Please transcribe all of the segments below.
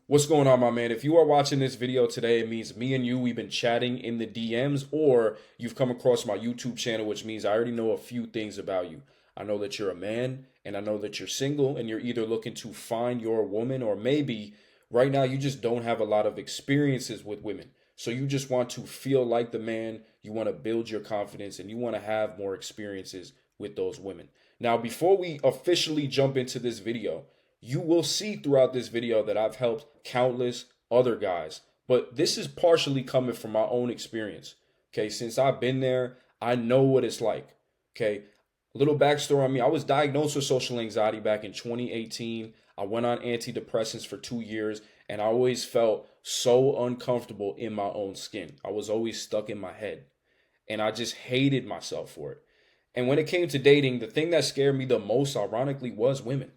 What's going on, my man? If you are watching this video today, it means me and you, we've been chatting in the DMs, or you've come across my YouTube channel, which means I already know a few things about you. I know that you're a man, and I know that you're single, and you're either looking to find your woman, or maybe right now you just don't have a lot of experiences with women. So you just want to feel like the man, you want to build your confidence, and you want to have more experiences with those women. Now, before we officially jump into this video, you will see throughout this video that I've helped countless other guys. But this is partially coming from my own experience. Okay, since I've been there, I know what it's like. Okay, a little backstory on me. I was diagnosed with social anxiety back in 2018. I went on antidepressants for 2 years, and I always felt so uncomfortable in my own skin. I was always stuck in my head, and I just hated myself for it. And when it came to dating, the thing that scared me the most, ironically, was women.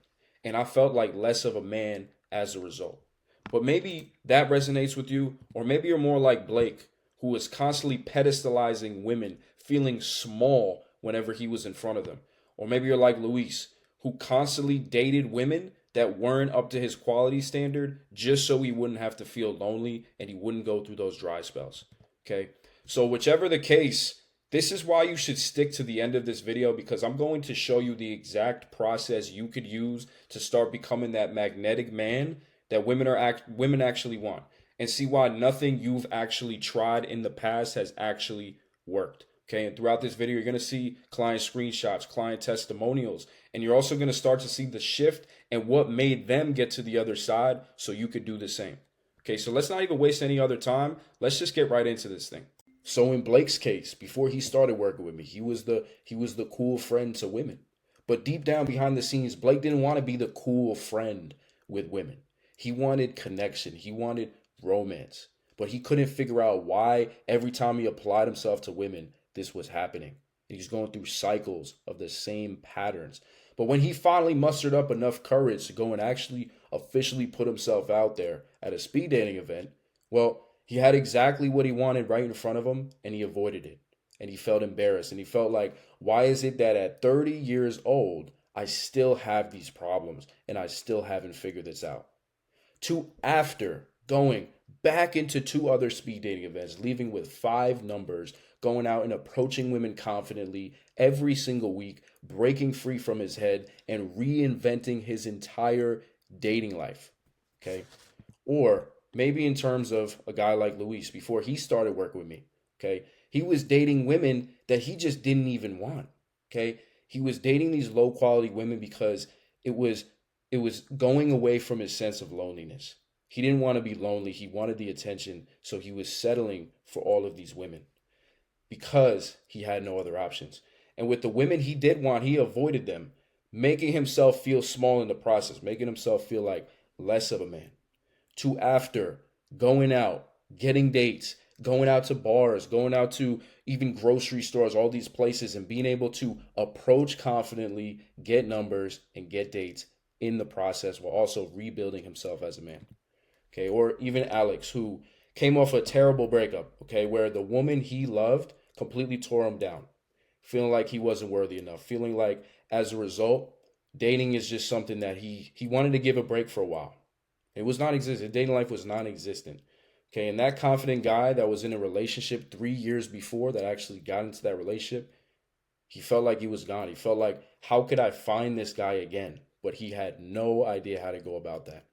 And I felt like less of a man as a result. But maybe that resonates with you, or maybe you're more like Blake, who was constantly pedestalizing women, feeling small whenever he was in front of them. Or maybe you're like Luis, who constantly dated women that weren't up to his quality standard just so he wouldn't have to feel lonely and he wouldn't go through those dry spells. Okay? So, whichever the case, this is why you should stick to the end of this video, because I'm going to show you the exact process you could use to start becoming that magnetic man that women actually want, and see why nothing you've actually tried in the past has actually worked. Okay, and throughout this video, you're going to see client screenshots, client testimonials, and you're also going to start to see the shift and what made them get to the other side so you could do the same. Okay, so let's not even waste any other time. Let's just get right into this thing. So in Blake's case, before he started working with me, he was the cool friend to women. But deep down behind the scenes, Blake didn't want to be the cool friend with women. He wanted connection. He wanted romance. But he couldn't figure out why every time he applied himself to women, this was happening. He's going through cycles of the same patterns. But when he finally mustered up enough courage to go and actually officially put himself out there at a speed dating event, well, he had exactly what he wanted right in front of him, and he avoided it. And he felt embarrassed. And he felt like, why is it that at 30 years old, I still have these problems and I still haven't figured this out? To after going back into two other speed dating events, leaving with five numbers, going out and approaching women confidently every single week, breaking free from his head, and reinventing his entire dating life. Okay. Or maybe in terms of a guy like Luis, before he started working with me, okay, he was dating women that he just didn't even want. Okay. He was dating these low quality women because it was it was going away from his sense of loneliness. He didn't want to be lonely. He wanted the attention. So he was settling for all of these women because he had no other options. And with the women he did want, he avoided them, making himself feel small in the process, making himself feel like less of a man. To after going out, getting dates, going out to bars, going out to even grocery stores, all these places, and being able to approach confidently, get numbers, and get dates in the process while also rebuilding himself as a man. Okay, or even Alex, who came off a terrible breakup, okay, where the woman he loved completely tore him down, feeling like he wasn't worthy enough, feeling like as a result, dating is just something that he wanted to give a break for a while. It was non-existent. Dating life was non-existent. Okay, and that confident guy that was in a relationship 3 years before that actually got into that relationship, he felt like he was gone. He felt like, how could I find this guy again? But he had no idea how to go about that.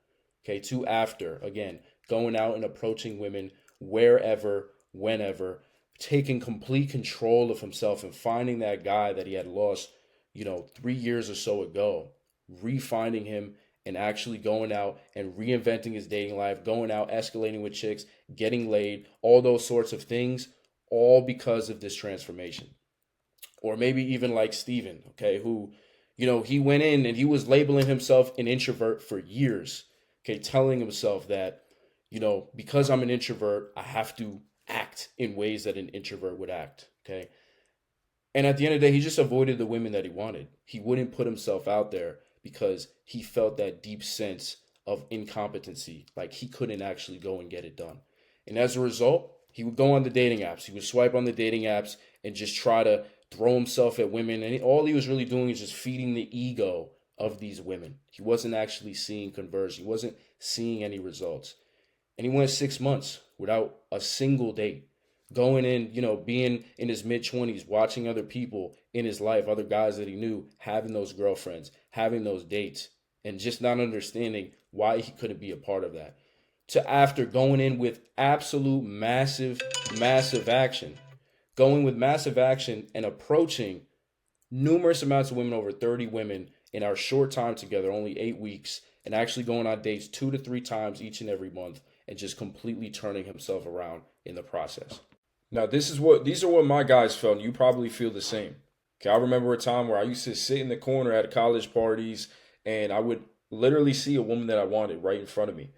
Okay, to after, again, going out and approaching women wherever, whenever, taking complete control of himself and finding that guy that he had lost, 3 years or so ago, refinding him and actually going out and reinventing his dating life, going out, escalating with chicks, getting laid, all those sorts of things, all because of this transformation. Or maybe even like Steven, okay, who, he went in and he was labeling himself an introvert for years, okay, telling himself that, because I'm an introvert, I have to act in ways that an introvert would act, okay? And at the end of the day, he just avoided the women that he wanted. He wouldn't put himself out there because he felt that deep sense of incompetency, like he couldn't actually go and get it done. And as a result, he would go on the dating apps. He would swipe on the dating apps and just try to throw himself at women. And all he was really doing is just feeding the ego of these women. He wasn't actually seeing conversion. He wasn't seeing any results. And he went 6 months without a single date. Going in, being in his mid 20s, watching other people in his life, other guys that he knew, having those girlfriends, having those dates, and just not understanding why he couldn't be a part of that. To after going in with absolute massive, massive action, going with massive action and approaching numerous amounts of women, over 30 women in our short time together, only 8 weeks, and actually going on dates 2 to 3 times each and every month, and just completely turning himself around in the process. Now, these are what my guys felt, and you probably feel the same. Okay, I remember a time where I used to sit in the corner at college parties, and I would literally see a woman that I wanted right in front of me.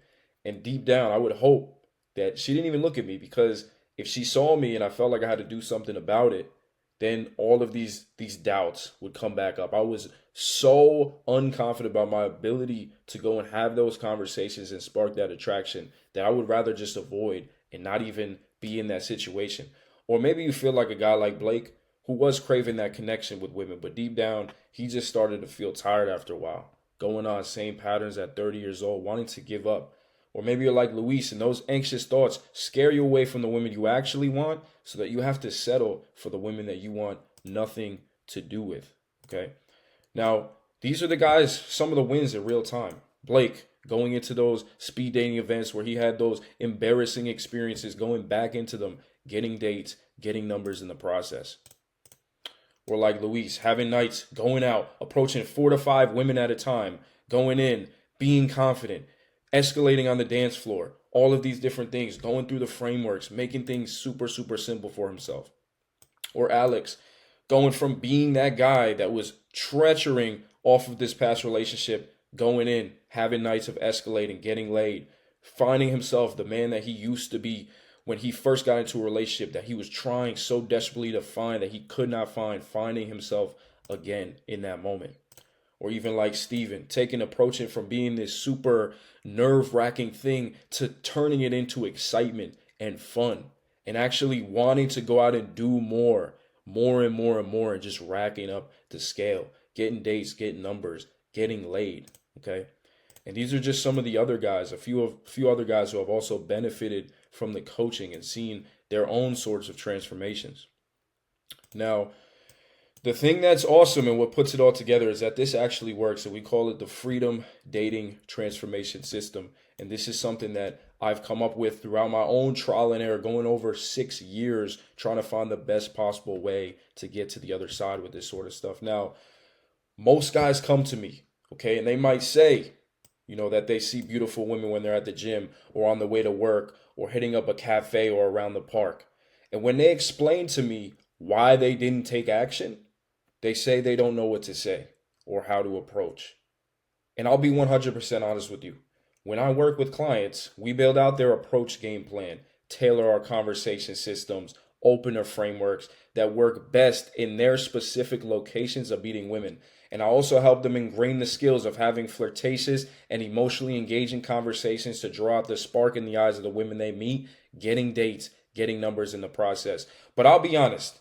And deep down, I would hope that she didn't even look at me, because if she saw me and I felt like I had to do something about it, then all of these doubts would come back up. I was so unconfident about my ability to go and have those conversations and spark that attraction that I would rather just avoid and not even be in that situation. Or maybe you feel like a guy like Blake, who was craving that connection with women, but deep down, he just started to feel tired after a while, going on same patterns at 30 years old, wanting to give up. Or maybe you're like Luis, and those anxious thoughts scare you away from the women you actually want, so that you have to settle for the women that you want nothing to do with. Okay. Now, these are the guys, some of the wins in real time. Blake, going into those speed dating events where he had those embarrassing experiences, going back into them, getting dates, getting numbers in the process. Or like Luis, having nights, going out, approaching 4 to 5 women at a time, going in, being confident, escalating on the dance floor, all of these different things, going through the frameworks, making things super, super simple for himself. Or Alex, going from being that guy that was treachery off of this past relationship, going in, having nights of escalating, getting laid, finding himself the man that he used to be when he first got into a relationship that he was trying so desperately to find that he could not find, finding himself again in that moment. Or even like Steven, approaching from being this super nerve-wracking thing to turning it into excitement and fun, and actually wanting to go out and do more and more, and just racking up the scale, getting dates, getting numbers, getting laid. Okay. And these are just some of the other guys, a few other guys who have also benefited from the coaching and seen their own sorts of transformations. Now, the thing that's awesome and what puts it all together is that this actually works, and we call it the Freedom Dating Transformation System. And this is something that I've come up with throughout my own trial and error, going over 6 years, trying to find the best possible way to get to the other side with this sort of stuff. Now, most guys come to me, okay, and they might say, that they see beautiful women when they're at the gym or on the way to work or hitting up a cafe or around the park. And when they explain to me why they didn't take action, they say they don't know what to say or how to approach. And I'll be 100% honest with you. When I work with clients, we build out their approach game plan, tailor our conversation systems, opener frameworks that work best in their specific locations of meeting women. And I also help them ingrain the skills of having flirtatious and emotionally engaging conversations to draw out the spark in the eyes of the women they meet, getting dates, getting numbers in the process. But I'll be honest,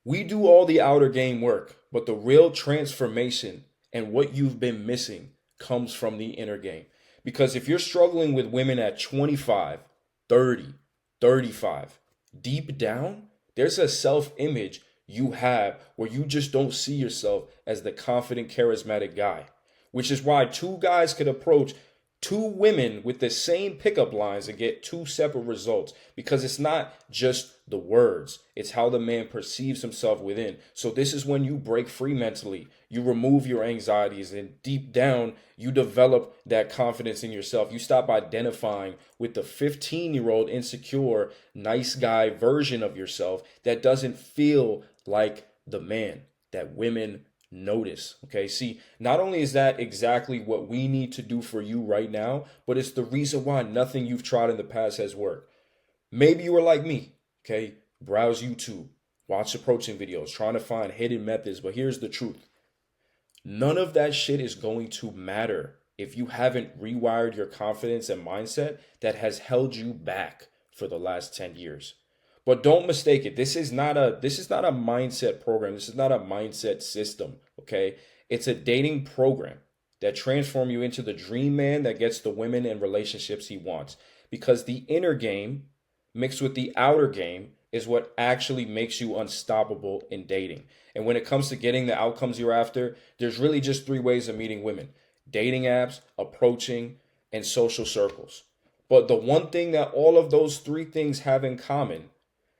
we do all the outer game work, but the real transformation and what you've been missing comes from the inner game. Because if you're struggling with women at 25, 30, 35, deep down, there's a self-image you have where you just don't see yourself as the confident, charismatic guy. Which is why two guys could approach two women with the same pickup lines and get two separate results, because it's not just the words, it's how the man perceives himself within. So this is when you break free mentally, you remove your anxieties, and deep down you develop that confidence in yourself. You stop identifying with the 15-year-old insecure nice guy version of yourself that doesn't feel like the man that women notice. Okay, see, not only is that exactly what we need to do for you right now, but it's the reason why nothing you've tried in the past has worked. Maybe you were like me, okay, browse YouTube, watch approaching videos, trying to find hidden methods, but here's the truth. None of that shit is going to matter if you haven't rewired your confidence and mindset that has held you back for the last 10 years. But don't mistake it. This is not a mindset program. This is not a mindset system, okay? It's a dating program. that transform you into the dream man that gets the women and relationships he wants. Because the inner game mixed with the outer game is what actually makes you unstoppable in dating. And when it comes to getting the outcomes you're after, there's really just three ways of meeting women: dating apps, approaching, and social circles. But the one thing that all of those three things have in common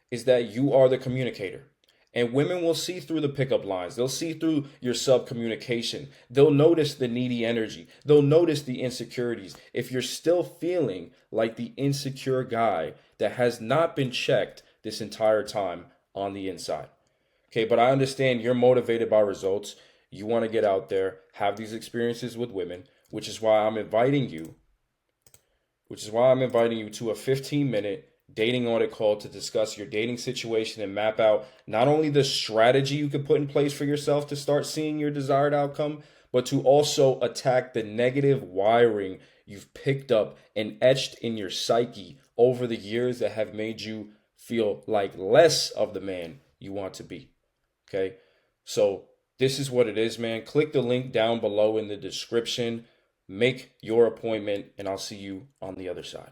is that you are the communicator. And women will see through the pickup lines. They'll see through your sub communication. They'll notice the needy energy. They'll notice the insecurities. If you're still feeling like the insecure guy that has not been checked this entire time on the inside. Okay, but I understand you're motivated by results. You want to get out there, have these experiences with women, which is why I'm inviting you to a 15-minute dating audit call to discuss your dating situation and map out not only the strategy you can put in place for yourself to start seeing your desired outcome, but to also attack the negative wiring you've picked up and etched in your psyche over the years that have made you feel like less of the man you want to be. Okay? So this is what it is, man. Click the link down below in the description. Make your appointment, and I'll see you on the other side.